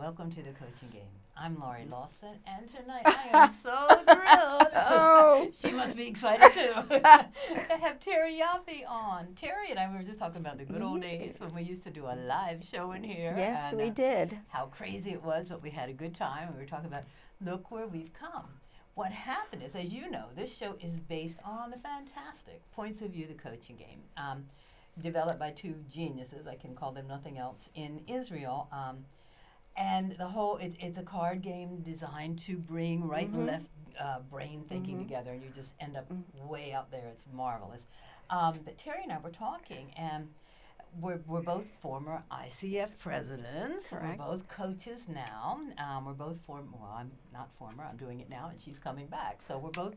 welcome to the coaching game. I'm Laurie Lawson, and tonight I am so thrilled. She must be excited too. To have Terry Yoffe on. Terry and I were just talking about the good old days when we used to do a live show in here. Yes, and, we did. How crazy it was, but we had a good time. We were talking about, look where we've come. What happened is, as you know, this show is based on the fantastic points of view, the coaching game. Developed by two geniuses, I can call them nothing else, in Israel. And the whole, it's a card game designed to bring right and left brain thinking together, and you just end up way out there. It's marvelous. But Terry and I were talking, and we're both former ICF presidents. Correct. We're both coaches now. We're both I'm not former, I'm doing it now, and she's coming back. So we're both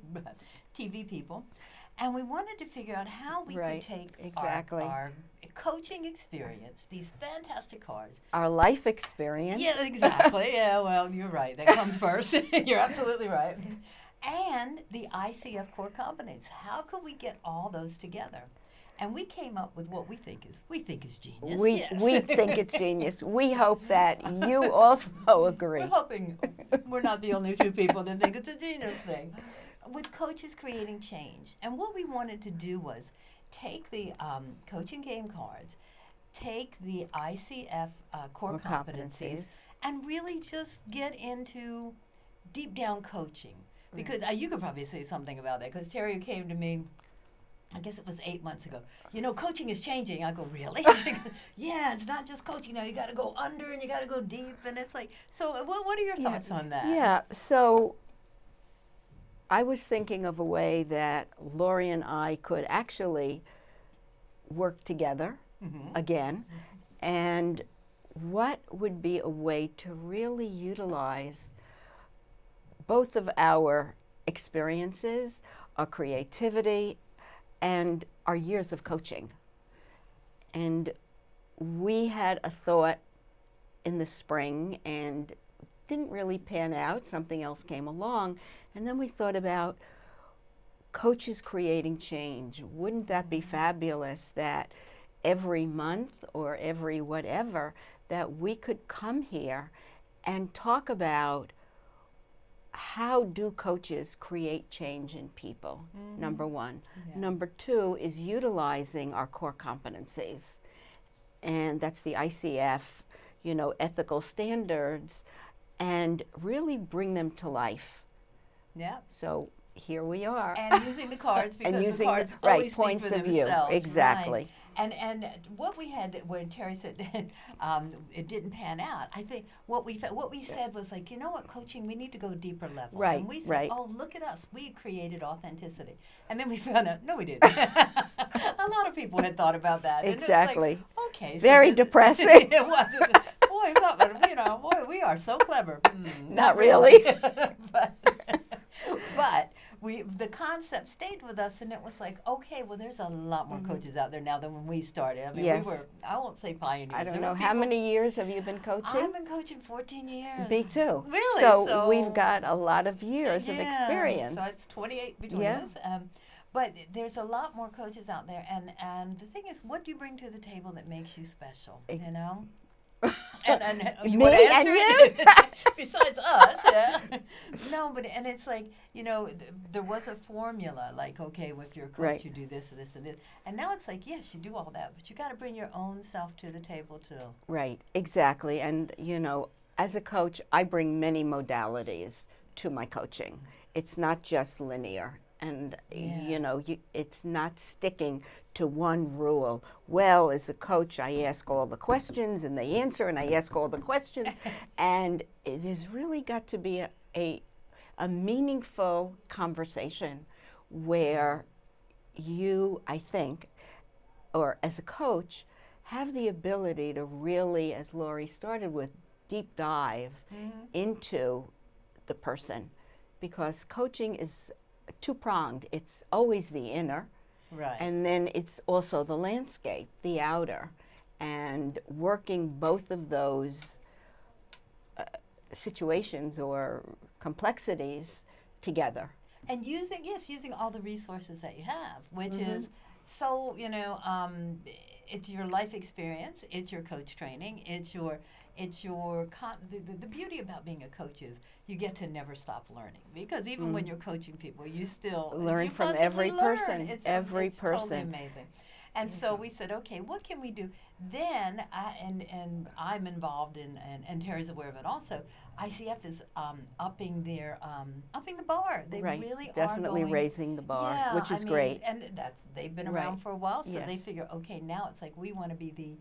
TV people. And we wanted to figure out how we could take our coaching experience, these fantastic cards. Our life experience. Yeah, exactly. Yeah, well, you're right. That comes first. You're absolutely right. And the ICF Core Competencies. How could we get all those together? And we came up with what we think is genius. We think it's genius. We hope that you also agree. We're hoping we're not the only two people that think it's a genius thing. With coaches creating change. And what we wanted to do was take the coaching game cards, take the ICF core competencies, and really just get into deep down coaching. Because you could probably say something about that, because Terry came to me, I guess it was 8 months ago. You know, coaching is changing. I go, really? She goes, yeah, it's not just coaching now. You got to go under and you got to go deep. And it's like, so what are your thoughts on that? Yeah, so I was thinking of a way that Laurie and I could actually work together again, and what would be a way to really utilize both of our experiences, our creativity, and our years of coaching. And we had a thought in the spring and didn't really pan out. Something else came along. And then we thought about coaches creating change. Wouldn't that be fabulous that every month or every whatever that we could come here and talk about how do coaches create change in people, number one. Yeah. Number two is utilizing our core competencies. And that's the ICF, ethical standards, and really bring them to life. Yeah. So here we are. And using the cards, because the cards always speak for themselves. Exactly. Right. And what we had when Terry said it didn't pan out, I think what we said was like, you know what, coaching, we need to go deeper level. Right. And we said, oh, look at us, we created authenticity. And then we found out, no, we didn't. A lot of people had thought about that. Exactly. And it's like, okay. So very depressing. It wasn't. Boy, we are so clever. Not really. But the concept stayed with us, and it was like, okay, well, there's a lot more coaches out there now than when we started. I mean, yes. we were, I won't say pioneers. I don't know, how many years have you been coaching? I've been coaching 14 years. Me too. Really? So we've got a lot of years of experience. So it's 28 between us. But there's a lot more coaches out there, and the thing is, what do you bring to the table that makes you special, you know? And you want to answer it? Besides us, yeah. No, and it's like, there was a formula, like, okay, if you're a coach, you do this, this, and this. And now it's like, yes, you do all that, but you got to bring your own self to the table, too. Right, exactly. And, as a coach, I bring many modalities to my coaching. It's not just linear. And, it's not sticking to one rule. Well, as a coach, I ask all the questions, and they answer, and I ask all the questions. And it has really got to be a meaningful conversation where you, I think, or as a coach, have the ability to really, as Laurie started with, deep dive into the person. Because coaching is two-pronged. It's always the inner, right, and then it's also the landscape, the outer, and working both of those situations or complexities together. And using all the resources that you have, which is so, it's your life experience, it's your coach training, it's your It's your the beauty about being a coach is you get to never stop learning, because even when you're coaching people, you still Learn you from constantly every learn. person. It's Every it's totally person. amazing. And so we said, okay, what can we do? Then, and I'm involved in, and Terry's aware of it also. ICF is upping the bar. They Right. really Definitely are going, raising the bar, yeah, which is I mean, great. and they've been Right. around for a while, so they Yes. figure, okay, now it's like we want to be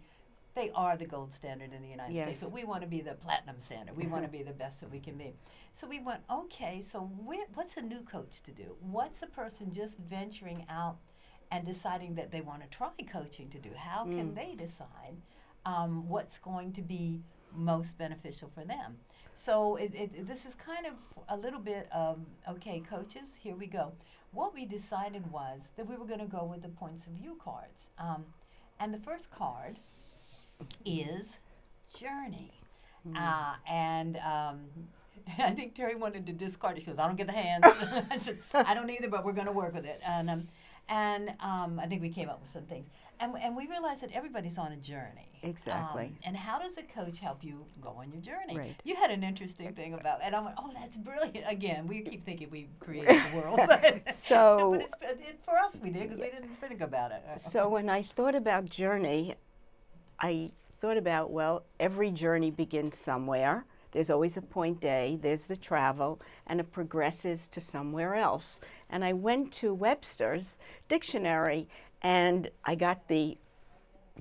they are the gold standard in the United States, Yes. but we want to be the platinum standard. We want to be the best that we can be. So we went, okay, so what's a new coach to do? What's a person just venturing out and deciding that they want to try coaching to do? How can they decide what's going to be most beneficial for them? So this is kind of a little bit of, okay, coaches, here we go. What we decided was that we were going to go with the points of view cards. And the first card is journey. And I think Terry wanted to discard it. She goes, I don't get the hands. I said, I don't either, but we're going to work with it. And I think we came up with some things. And we realized that everybody's on a journey. Exactly. And how does a coach help you go on your journey? Right. You had an interesting thing about, and I went, oh, that's brilliant. Again, we keep thinking we created the world, but, So- but for us we did, because we didn't think about it. So when I thought about journey, I thought about, well, every journey begins somewhere. There's always a point A, there's the travel, and it progresses to somewhere else. And I went to Webster's dictionary, and I got the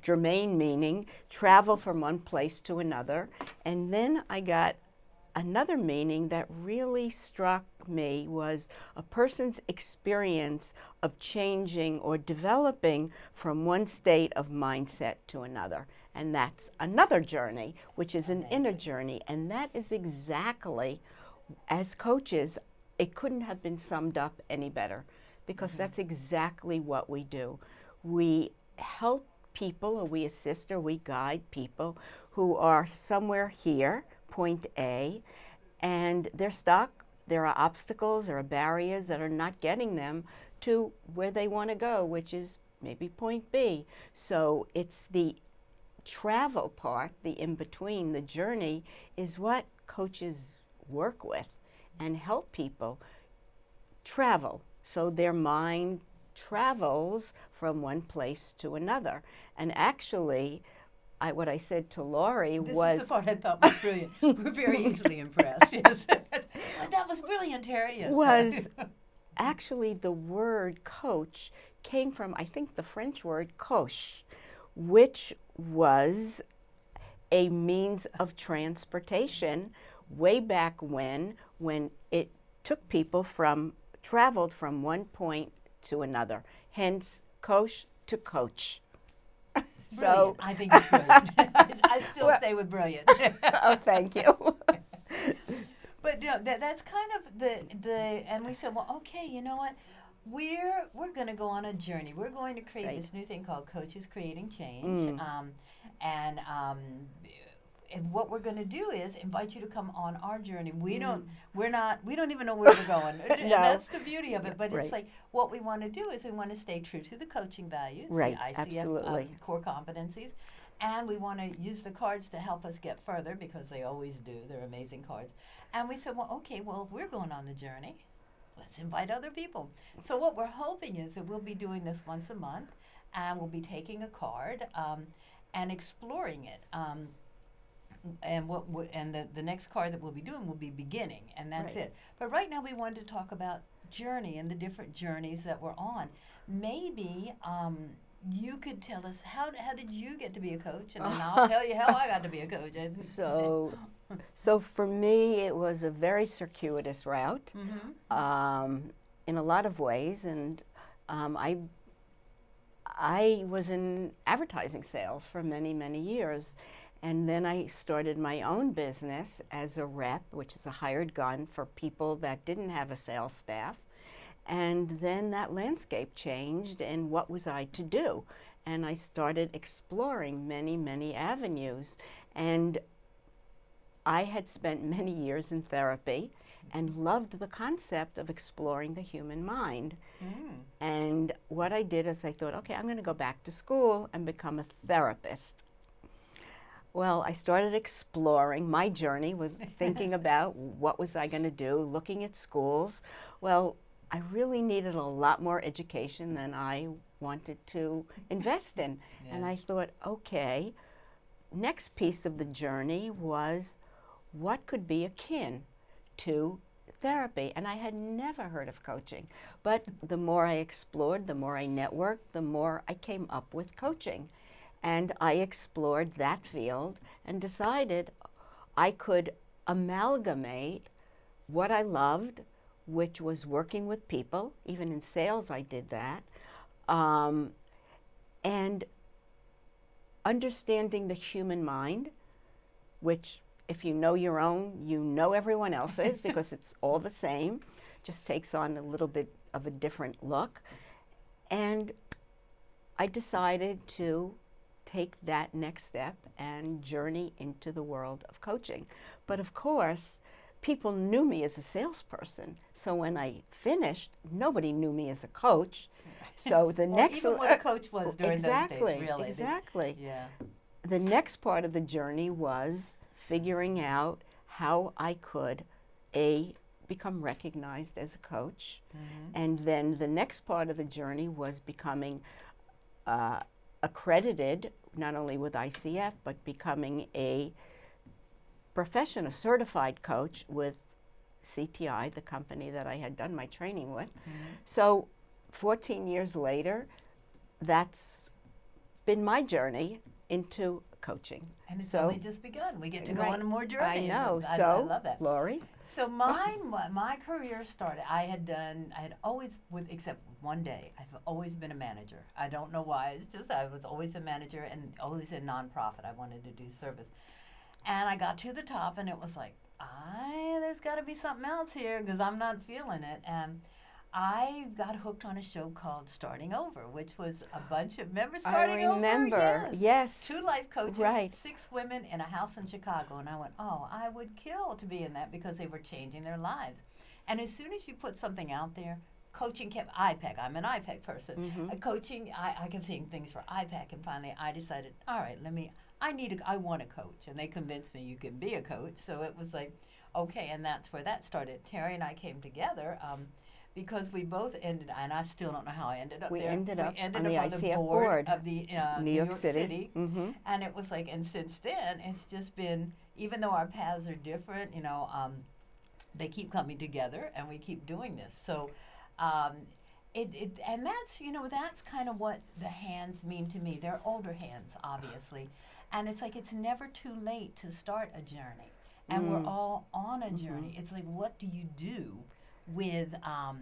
germane meaning, travel from one place to another. And then I got another meaning that really struck me, was a person's experience of changing or developing from one state of mindset to another. And that's another journey, which is an inner journey. And that is exactly, as coaches, it couldn't have been summed up any better, because that's exactly what we do. We help people, or we assist, or we guide people who are somewhere here, point A, and they're stuck. There are obstacles, there are barriers that are not getting them to where they want to go, which is maybe point B. So it's the travel part, the in-between, the journey, is what coaches work with and help people travel, so their mind travels from one place to another. And actually, what I said to Laurie This was... is the part I thought was brilliant. We're very easily impressed. Yes. That was brilliant, Terry. Yes. was actually the word coach came from, I think, the French word coche, which was a means of transportation way back when it took people traveled from one point to another. Hence, coche to coach. Brilliant. I think it's brilliant. I still stay with brilliant. Oh, thank you. But you know, that's kind of the and we said, well, okay, you know what? We're going to go on a journey. We're going to create this new thing called Coaches Creating Change. And what we're going to do is invite you to come on our journey. We don't even know where we're going. And that's the beauty of it. But it's like, what we want to do is we want to stay true to the coaching values, the ICF Core Competencies. And we want to use the cards to help us get further, because they always do. They're amazing cards. And we said, well, okay, well, if we're going on the journey, let's invite other people. So what we're hoping is that we'll be doing this once a month, and we'll be taking a card and exploring it. And the next card that we'll be doing will be beginning, and that's it. But right now we wanted to talk about journey and the different journeys that we're on. Maybe you could tell us, how did you get to be a coach, and then I'll tell you how I got to be a coach. So for me, it was a very circuitous route in a lot of ways, and I was in advertising sales for many, many years. And then I started my own business as a rep, which is a hired gun for people that didn't have a sales staff. And then that landscape changed, and what was I to do? And I started exploring many, many avenues. And I had spent many years in therapy and loved the concept of exploring the human mind. And what I did is I thought, okay, I'm going to go back to school and become a therapist. Well, I started exploring. My journey was thinking about what was I going to do, looking at schools. Well, I really needed a lot more education than I wanted to invest in. Yeah. And I thought, okay, next piece of the journey was what could be akin to therapy. And I had never heard of coaching. But the more I explored, the more I networked, the more I came up with coaching. And I explored that field and decided I could amalgamate what I loved, which was working with people. Even in sales, I did that. And understanding the human mind, which if you know your own, you know everyone else's because it's all the same, just takes on a little bit of a different look. And I decided to take that next step and journey into the world of coaching. But of course, people knew me as a salesperson. So when I finished, nobody knew me as a coach. So the next even what a coach was during exactly, those days, really. Exactly. Yeah. The next part of the journey was figuring out how I could become recognized as a coach. And then the next part of the journey was becoming accredited, not only with ICF, but becoming a certified coach with CTI, the company that I had done my training with. So 14 years later, that's been my journey into coaching. And it's only just begun. We get to go Right. on more journeys. I know. I So, love that. Laurie? So my career started, I had always, except one day, I've always been a manager. I don't know why, it's just I was always a manager and always in nonprofit. I wanted to do service. And I got to the top and it was like, there's got to be something else here because I'm not feeling it. And I got hooked on a show called Starting Over, which was a bunch of, remember Starting Over? I remember, yes. 2 life coaches, Right. 6 women in a house in Chicago. And I went, I would kill to be in that because they were changing their lives. And as soon as you put something out there, coaching kept, IPAC, I'm an IPAC person. Coaching, I kept seeing things for IPAC. And finally I decided, all right, I want a coach. And they convinced me you can be a coach. So it was like, okay, and that's where that started. Terry and I came together because we both ended, and I still don't know how I ended up We there. ended up on the the ICF board board of the New York City. Mm-hmm. And it was like, and since then, it's just been, even though our paths are different, they keep coming together, and we keep doing this. So, and that's kind of what the hands mean to me. They're older hands, obviously. And it's like, it's never too late to start a journey. And we're all on a journey. It's like, what do you do with, wow,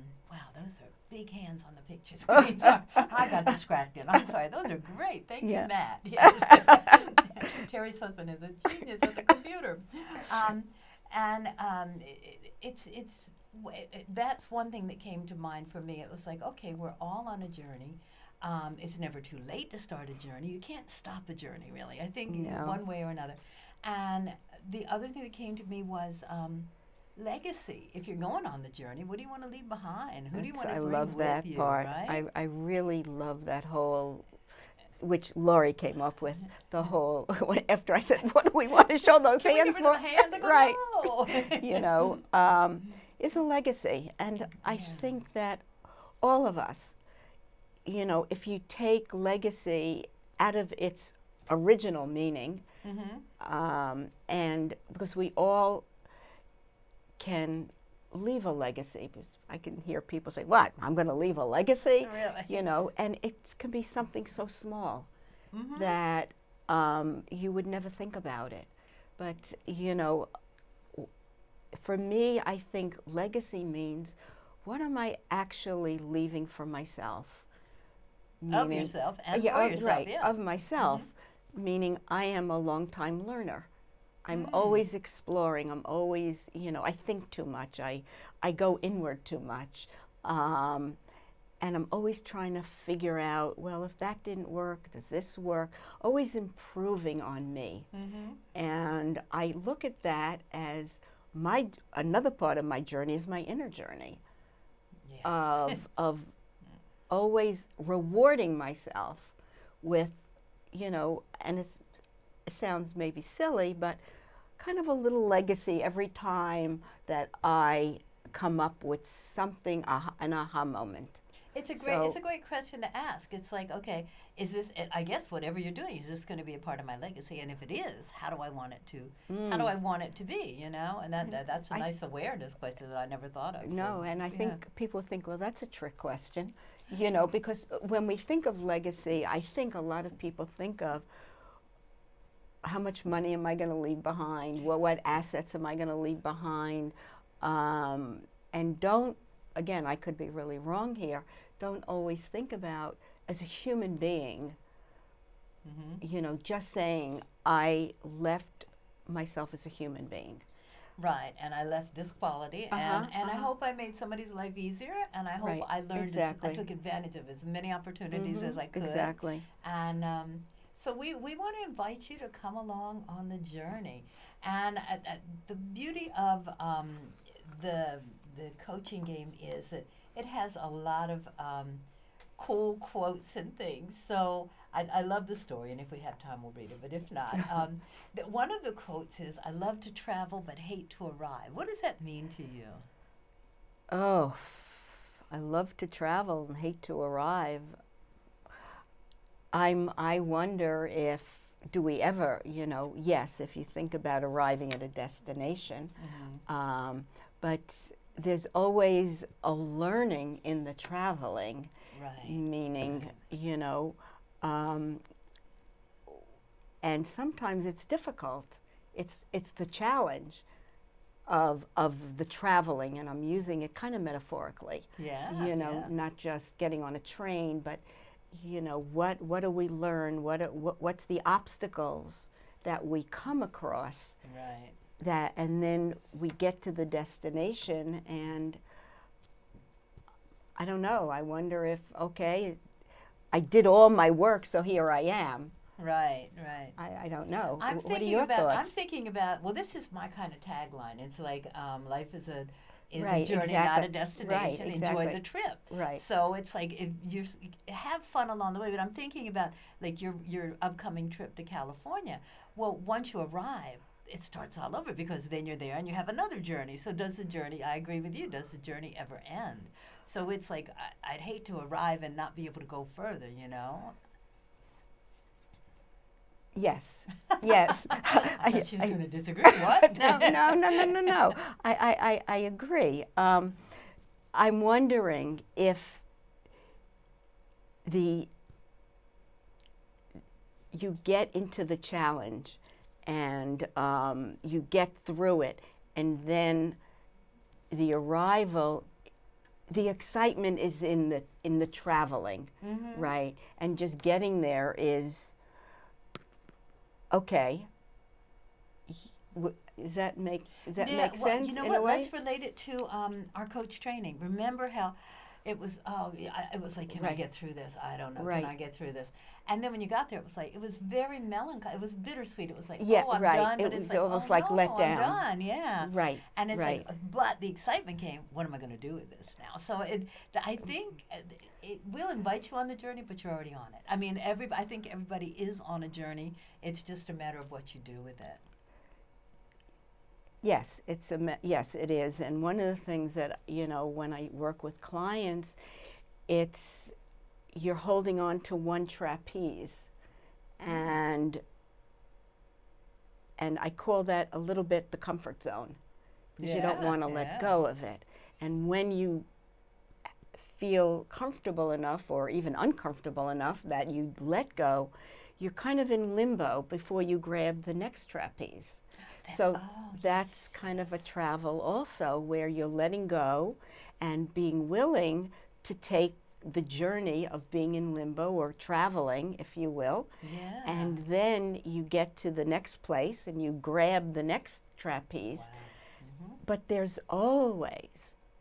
those are big hands on the pictures. Sorry, I got distracted. I'm sorry. Those are great. Thank you, Matt. Yes. Terry's husband is a genius at the computer. That's one thing that came to mind for me. It was like, okay, we're all on a journey. It's never too late to start a journey. You can't stop a journey, really. I think one way or another. And the other thing that came to me was legacy. If you're going on the journey, what do you want to leave behind? Who do you want to bring with you? I love that part. Right? I really love that whole, which Laurie came up with, the whole, after I said, what do we want to show those Can hands we get rid of the hands? I go, right. No. Is a legacy. And I think that all of us, if you take legacy out of its original meaning, and because we all can leave a legacy, because I can hear people say, what, I'm going to leave a legacy? Really? And it can be something so small that you would never think about it. But, for me, I think legacy means, what am I actually leaving for myself? Of yourself and for yourself, right, of myself, meaning I am a long-time learner. I'm always exploring. I'm always, I think too much. I go inward too much. And I'm always trying to figure out, well, if that didn't work, does this work? Always improving on me. And I look at that as another part of my journey is my inner journey. Yes. of always rewarding myself with, and it sounds maybe silly, but kind of a little legacy every time that I come up with something, an aha moment. It's a great question to ask. It's like, okay, is this? I guess whatever you're doing, is this going to be a part of my legacy? And if it is, how do I want it to? How do I want it to be? You know, and that's a nice awareness question that I never thought of. No, so, and I think people think, well, that's a trick question, you know, because when we think of legacy, I think a lot of people think of how much money am I going to leave behind? What assets am I going to leave behind? And don't, again, I could be really wrong here, don't always think about as a human being, you know, just saying I left myself as a human being. Right, and I left this quality, and I hope I made somebody's life easier, and I hope I learned, I took advantage of as many opportunities as I could. Exactly. And so we want to invite you to come along on the journey. And the beauty of the coaching game is that it has a lot of cool quotes and things. So I love the story, and if we have time, we'll read it. But if not, one of the quotes is, "I love to travel but hate to arrive." What does that mean to you? Oh, I love to travel and hate to arrive. I wonder if, do we ever, you know, yes, if you think about arriving at a destination, but there's always a learning in the traveling, meaning, you know, and sometimes it's difficult. It's the challenge of the traveling, and I'm using it kind of metaphorically. You know, not just getting on a train, but you know, what do we learn? What's the obstacles that we come across? That, and then we get to the destination, and I don't know. I wonder if, okay, I did all my work, so here I am. Right. I don't know. What are your thoughts? I'm thinking about, well, this is my kind of tagline. It's like, life is a Right, journey, exactly. not a destination. Right, Enjoy exactly. the trip. Right. So it's like, if you have fun along the way. But I'm thinking about like your upcoming trip to California. Well, once you arrive, it starts all over, because then you're there and you have another journey. So does the journey, I agree with you, does the journey ever end? So it's like, I'd hate to arrive and not be able to go further, you know? Yes. I thought she was going to disagree. What? No. I agree. I'm wondering if you get into the challenge and you get through it, and then the arrival, the excitement is in the traveling, right? And just getting there is okay. Does that make sense? You know in what? a way? Let's relate it to our coach training. Remember how it was? It was like, can I get through this? I don't know. Can I get through this? And then when you got there, it was very melancholy. It was bittersweet. It was like, oh, I'm done. But it's like, almost oh, like no, let down. I'm done. Yeah. Right. And it's like, but the excitement came. What am I going to do with this now? So I think it will invite you on the journey, but you're already on it. I mean, I think everybody is on a journey. It's just a matter of what you do with it. Yes, yes, it is. And one of the things that, you know, when I work with clients, you're holding on to one trapeze, and I call that a little bit the comfort zone, because you don't want to let go of it. And when you feel comfortable enough, or even uncomfortable enough, that you let go, you're kind of in limbo before you grab the next trapeze. So that's kind of a travel also, where you're letting go and being willing to take the journey of being in limbo, or traveling, if you will. And then you get to the next place and you grab the next trapeze. But there's always,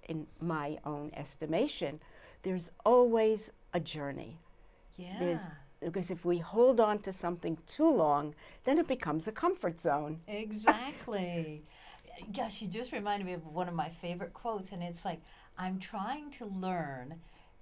in my own estimation, there's always a journey. Because if we hold on to something too long, then it becomes a comfort zone. Exactly. Gosh, you just reminded me of one of my favorite quotes, and it's like, I'm trying to learn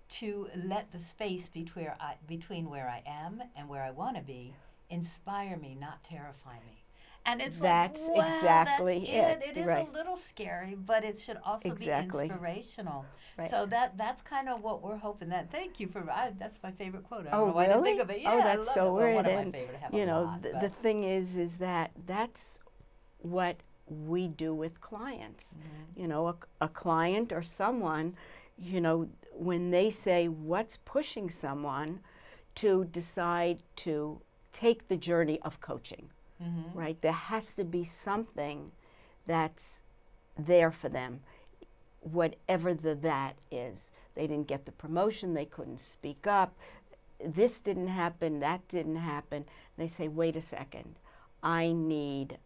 to let the space between where I am and where I want to be inspire me, not terrify me. And it's That's like, wow, exactly that's it. it is Right. a little scary, but it should also Exactly. be inspirational. Right. So that's kind of what we're hoping. That thank you for that's my favorite quote. I don't Oh, know why I didn't really? think of it. Yeah, Oh, I that's love so it. Well, weird. one of my And favorite. I have you a know, lot. the thing is that that's what we do with clients. Mm-hmm. You know, a client or someone, you know, when they say what's pushing someone to decide to take the journey of coaching, Mm-hmm. right? There has to be something that's there for them, whatever that is. They didn't get the promotion, they couldn't speak up, this didn't happen, that didn't happen. They say, wait a second, I need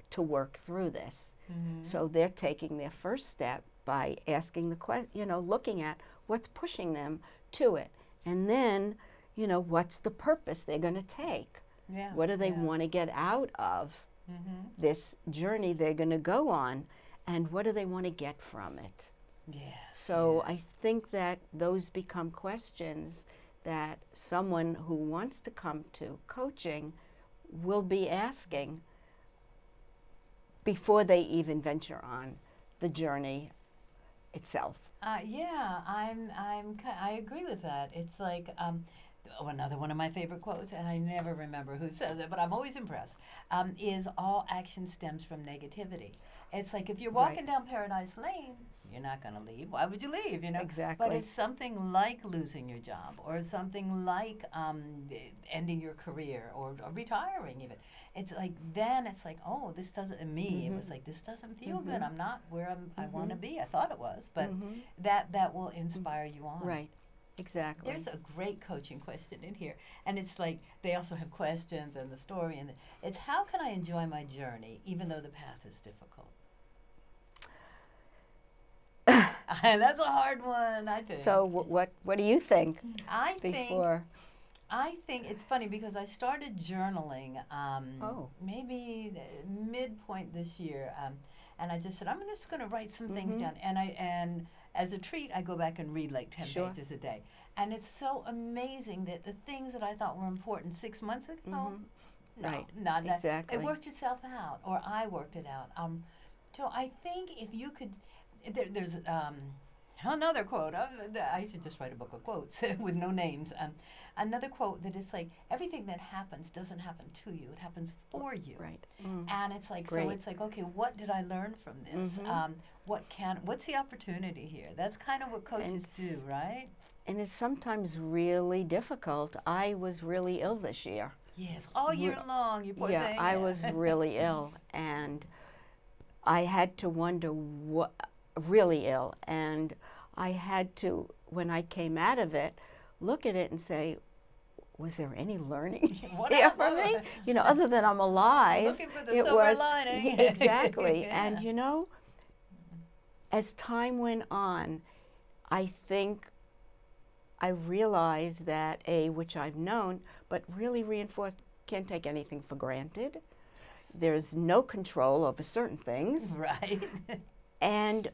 to work through this. Mm-hmm. So they're taking their first step by asking the question, you know, looking at what's pushing them to it. And then, you know, what's the purpose they're going to take? Yeah. What do they want to get out of Mm-hmm. this journey they're going to go on? And what do they want to get from it? Yeah. So I think that those become questions that someone who wants to come to coaching will be asking before they even venture on the journey itself. Yeah, I agree with that. It's like another one of my favorite quotes, and I never remember who says it, but I'm always impressed. Is all action stems from negativity. It's like if you're walking down Paradise Lane, you're not going to leave. Why would you leave? You know. Exactly. But if something like losing your job, or something like ending your career, or retiring, even, it's like then it's like, oh, this doesn't. And me, it was like this doesn't feel good. I'm not where I want to be. I thought it was, but that will inspire you on. Right. Exactly. There's a great coaching question in here, and it's like they also have questions and the story, and it's how can I enjoy my journey even though the path is difficult? And that's a hard one, I think. So what do you think? I before? think it's funny because I started journaling maybe midpoint this year, and I just said I'm just going to write some things down, and as a treat I go back and read like 10 pages a day, and it's so amazing that the things that I thought were important 6 months ago, not exactly. It worked itself out, or I worked it out. So I think if you could. There's another quote. I should just write a book of quotes with no names. Another quote that is like, everything that happens doesn't happen to you. It happens for you. Right. And it's like, Great. so it's like, okay, what did I learn from this? What's the opportunity here? That's kind of what coaches do, right? And it's sometimes really difficult. I was really ill this year. Yes, all year long, you poor thing. Yeah, I was really ill, and I had to wonder what. Really ill, and I had to, when I came out of it, look at it and say, was there any learning here for me? You know, other than I'm alive. Looking for the silver lining. Exactly. Yeah. And you know, as time went on, I think I realized that which I've known, but really reinforced, can't take anything for granted. There's no control over certain things. Right. And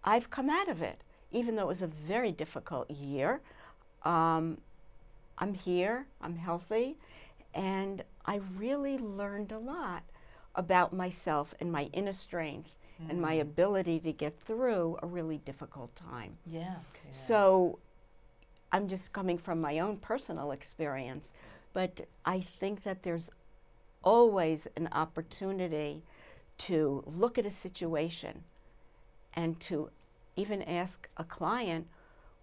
I've come out of it, even though it was a very difficult year. I'm here, I'm healthy, and I really learned a lot about myself and my inner strength and my ability to get through a really difficult time. Yeah. So I'm just coming from my own personal experience, but I think that there's always an opportunity to look at a situation and to even ask a client,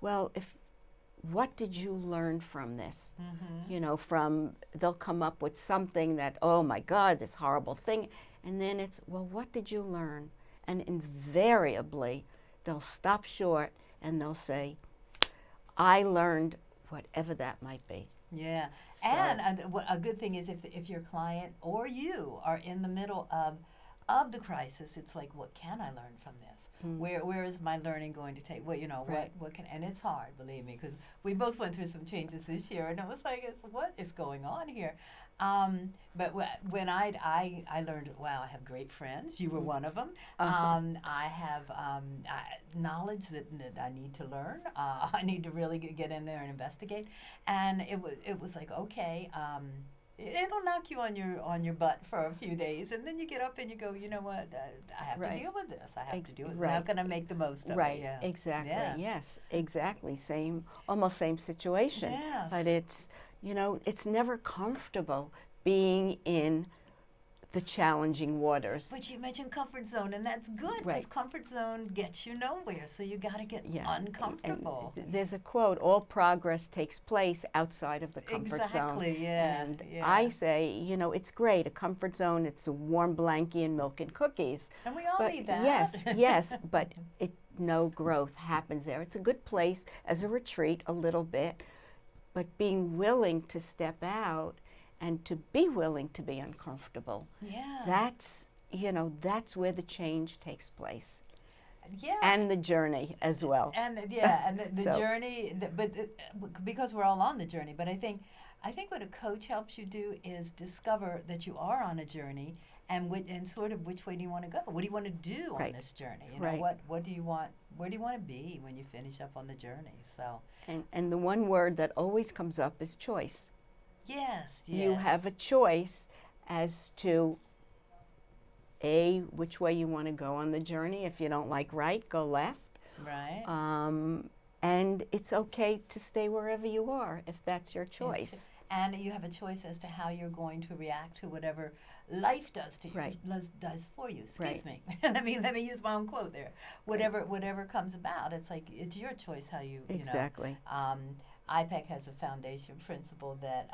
well, what did you learn from this? You know, they'll come up with something that, oh my God, this horrible thing. And then it's, well, what did you learn? And invariably, they'll stop short and they'll say, I learned whatever that might be. Yeah. So. And a good thing is if your client or you are in the middle of the crisis, it's like, what can I learn from this? Where is my learning going to take? Well, you know, what can, and it's hard, believe me, because we both went through some changes this year, and it was like, what is going on here? But when I learned, wow, I have great friends. You were one of them. I have knowledge that I need to learn. I need to really get in there and investigate. And it was like, okay, it'll knock you on your butt for a few days, and then you get up and you go, you know what, I have to deal with this. I have to deal with it. How can I make the most of it? Yeah. Exactly. Yeah. Yes, exactly. Almost same situation. Yes. But it's, it's never comfortable being in the challenging waters. But you mentioned comfort zone, and that's good because comfort zone gets you nowhere. So you got to get uncomfortable. And there's a quote: "All progress takes place outside of the comfort zone." Exactly. Yeah. And I say, it's great. A comfort zone. It's a warm blanket and milk and cookies. And we all need that. Yes, but no growth happens there. It's a good place as a retreat, a little bit, but being willing to step out and to be willing to be uncomfortable. Yeah. That's where the change takes place. Yeah. And the journey as well. And the journey, because we're all on the journey. But I think what a coach helps you do is discover that you are on a journey, and sort of which way do you want to go? What do you want to do on this journey? What do you want? Where do you want to be when you finish up on the journey? So. And the one word that always comes up is choice. Yes. You have a choice as to which way you want to go on the journey. If you don't like right, go left. Right. And it's okay to stay wherever you are if that's your choice. And you have a choice as to how you're going to react to whatever life does to you, does for you. Excuse me. Let me use my own quote there. Whatever comes about, it's like it's your choice how you. Exactly. IPEC has a foundation principle that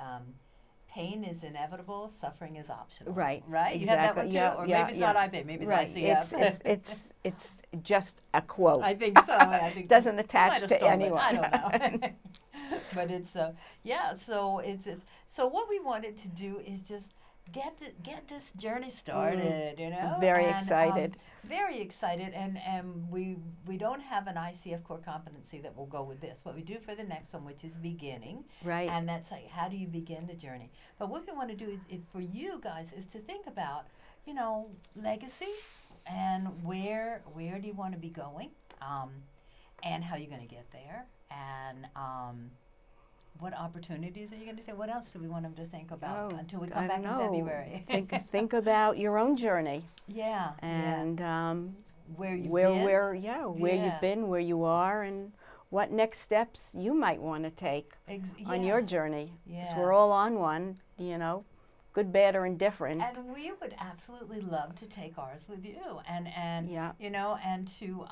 pain is inevitable, suffering is optional. Right. Right? Exactly. You have that one too? Or maybe it's not IPEC, maybe it's ICF. It's just a quote. I think so. Doesn't attach to anyone. I don't know. But it's so what we wanted to do is just get this journey started, Very excited. Very excited, and we don't have an ICF Core Competency that will go with this. What we do for the next one, which is beginning, right? And that's like, how do you begin the journey? But what we want to do is for you guys is to think about, legacy, and where do you want to be going, and how you're going to get there, and what opportunities are you going to take? What else do we want them to think about until we come back in February? think about your own journey. Yeah. And where you've been, where you are, and what next steps you might want to take on your journey. Yeah. 'Cause we're all on one, good, bad, or indifferent. And we would absolutely love to take ours with you, and to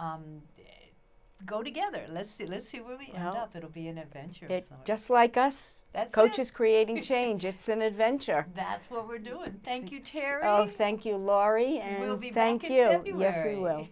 go together. Let's see where we end up. It'll be an adventure. Just like us, coaches creating change. It's an adventure. That's what we're doing. Thank you, Terry. Oh, thank you, Laurie, and we'll be thank back in you. February. Yes, we will.